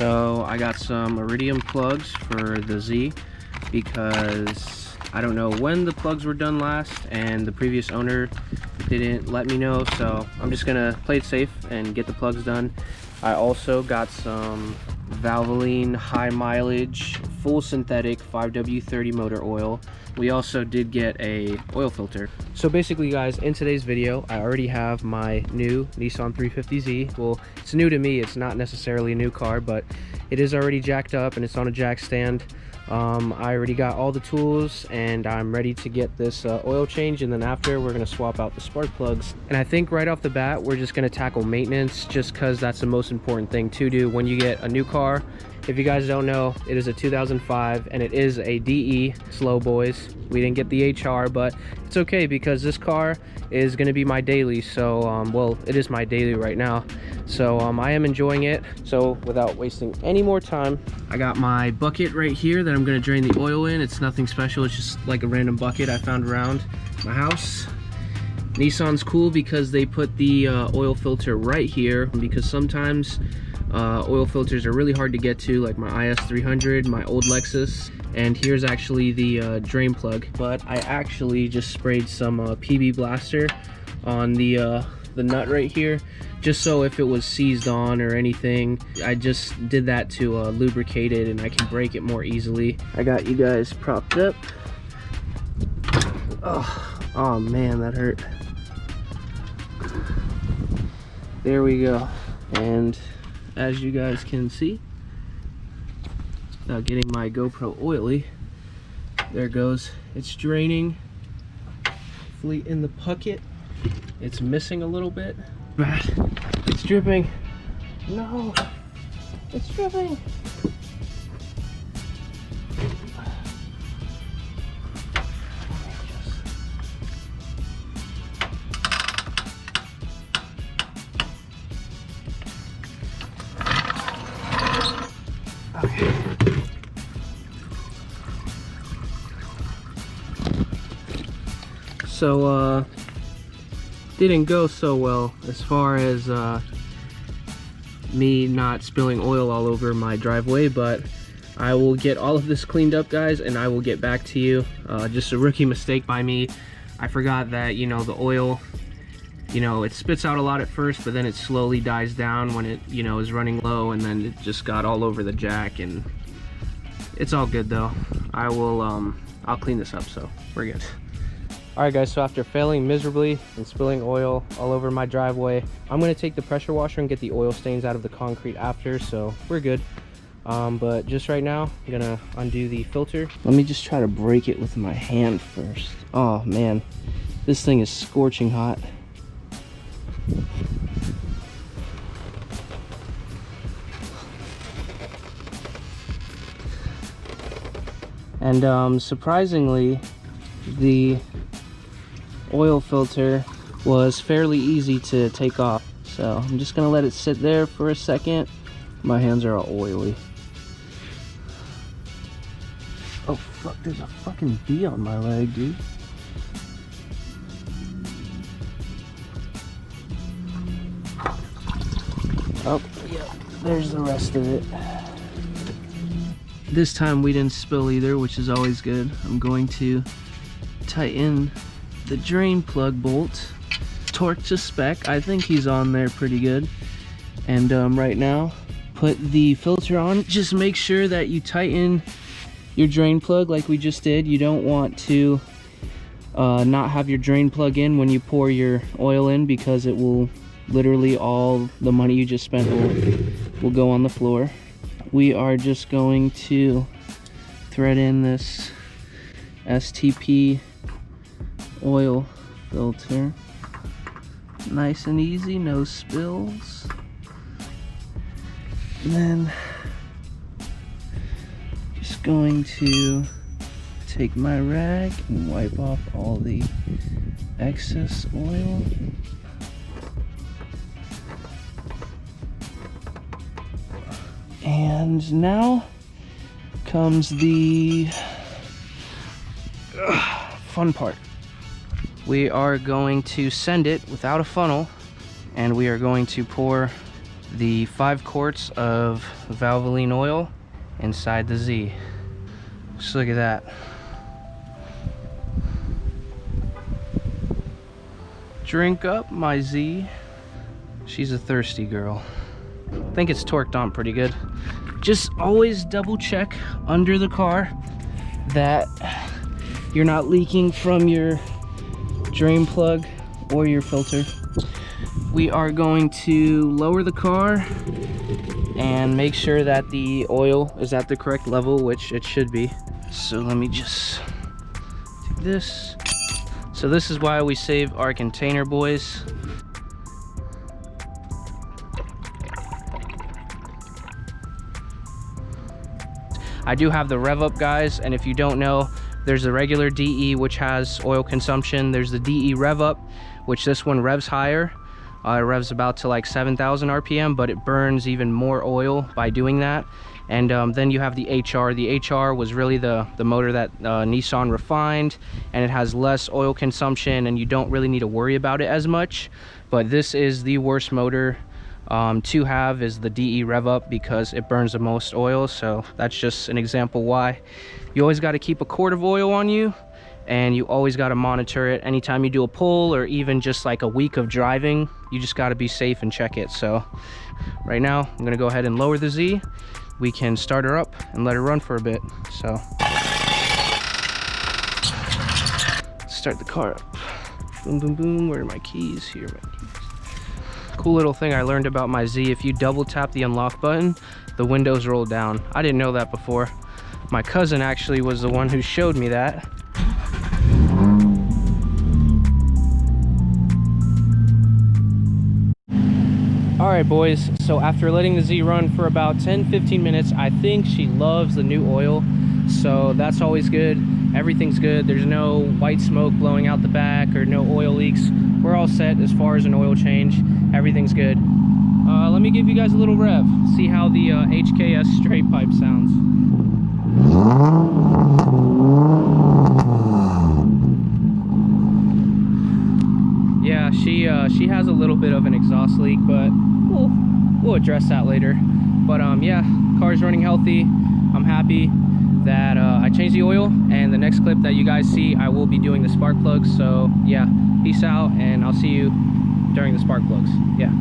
So I got some iridium plugs for the Z because I don't know when the plugs were done last and the previous owner didn't let me know, so I'm just gonna play it safe and get the plugs done. I also got some Valvoline high mileage full synthetic 5W30 motor oil. We also did get a oil filter. So basically guys, in today's video I already have my new Nissan 350Z. Well, it's new to me, it's not necessarily a new car, but it is already jacked up and it's on a jack stand. I already got all the tools and I'm ready to get this oil change, and then after we're going to swap out the spark plugs. And I think right off the bat we're just going to tackle maintenance, just because that's the most important thing to do when you get a new car. If you guys don't know, it is a 2005 and it is a DE. Slow boys, we didn't get the HR, but it's okay because this car is going to be my daily. So well, it is my daily right now, so I am enjoying it. So without wasting any more time, I got my bucket right here that I'm going to drain the oil in. It's nothing special, it's just like a random bucket I found around my house. Nissan's cool because they put the oil filter right here, because sometimes oil filters are really hard to get to, like my IS300, my old Lexus. And here's actually the drain plug, but I actually just sprayed some PB Blaster on the nut right here, just so if it was seized on or anything, I just did that to lubricate it and I can break it more easily. I got you guys propped up. Oh man, that hurt. There we go. And as you guys can see, without getting my GoPro oily, there it goes. It's draining. Hopefully in the bucket it's missing a little bit. It's dripping. No, it's dripping. So didn't go so well as far as me not spilling oil all over my driveway, but I will get all of this cleaned up guys and I will get back to you. Just a rookie mistake by me. I forgot that, you know, the oil, you know, it spits out a lot at first, but then it slowly dies down when it, you know, is running low, and then it just got all over the jack. And it's all good though. I will I'll clean this up, so we're good. Alright guys, so after failing miserably and spilling oil all over my driveway, I'm going to take the pressure washer and get the oil stains out of the concrete after, so we're good. But just right now, I'm going to undo the filter. Let me just try to break it with my hand first. Oh man, this thing is scorching hot. And surprisingly, the oil filter was fairly easy to take off, so I'm just gonna let it sit there for a second. My hands are all oily. Oh fuck, there's a fucking bee on my leg, dude. Oh yeah, there's the rest of it. This time we didn't spill either, which is always good. I'm going to tighten the drain plug bolt, torque to spec. I think he's on there pretty good. And right now, put the filter on. Just make sure that you tighten your drain plug like we just did. You don't want to not have your drain plug in when you pour your oil in, because it will literally, all the money you just spent will go on the floor. We are just going to thread in this STP oil filter. Nice and easy, no spills. And then just going to take my rag and wipe off all the excess oil. And now comes the fun part. We are going to send it without a funnel, and we are going to pour the 5 quarts of Valvoline oil inside the Z. Just look at that. Drink up, my Z. She's a thirsty girl. I think it's torqued on pretty good. Just always double check under the car that you're not leaking from your drain plug or your filter. We are going to lower the car and make sure that the oil is at the correct level, which it should be. So let me just take this. So this is why we save our container, boys. I do have the rev up, guys, and if you don't know, there's the regular DE, which has oil consumption. There's the DE rev up, which this one revs higher. It revs about to like 7,000 RPM, but it burns even more oil by doing that. And then you have the HR. The HR was really the motor that Nissan refined, and it has less oil consumption, and you don't really need to worry about it as much. But this is the worst motor to have, is the DE rev up, because it burns the most oil. So that's just an example why you always got to keep a quart of oil on you, and you always got to monitor it anytime you do a pull, or even just like a week of driving. You just got to be safe and check it. So right now I'm gonna go ahead and lower the Z. We can start her up and let her run for a bit. So start the car up. Boom, boom, boom. Where are my keys? Here, my keys. Cool little thing I learned about my Z: if you double tap the unlock button, the windows roll down. I didn't know that before. My cousin actually was the one who showed me that. Alright, boys, so after letting the Z run for about 10-15 minutes, I think she loves the new oil, so that's always good. Everything's good. There's no white smoke blowing out the back or no oil leaks. We're all set as far as an oil change. Everything's good. Let me give you guys a little rev, see how the HKS straight pipe sounds. Yeah, she has a little bit of an exhaust leak, but we'll address that later. But yeah, car's running healthy. I'm happy that I changed the oil, and the next clip that you guys see, I will be doing the spark plugs. So yeah, peace out, and I'll see you during the spark plugs. Yeah.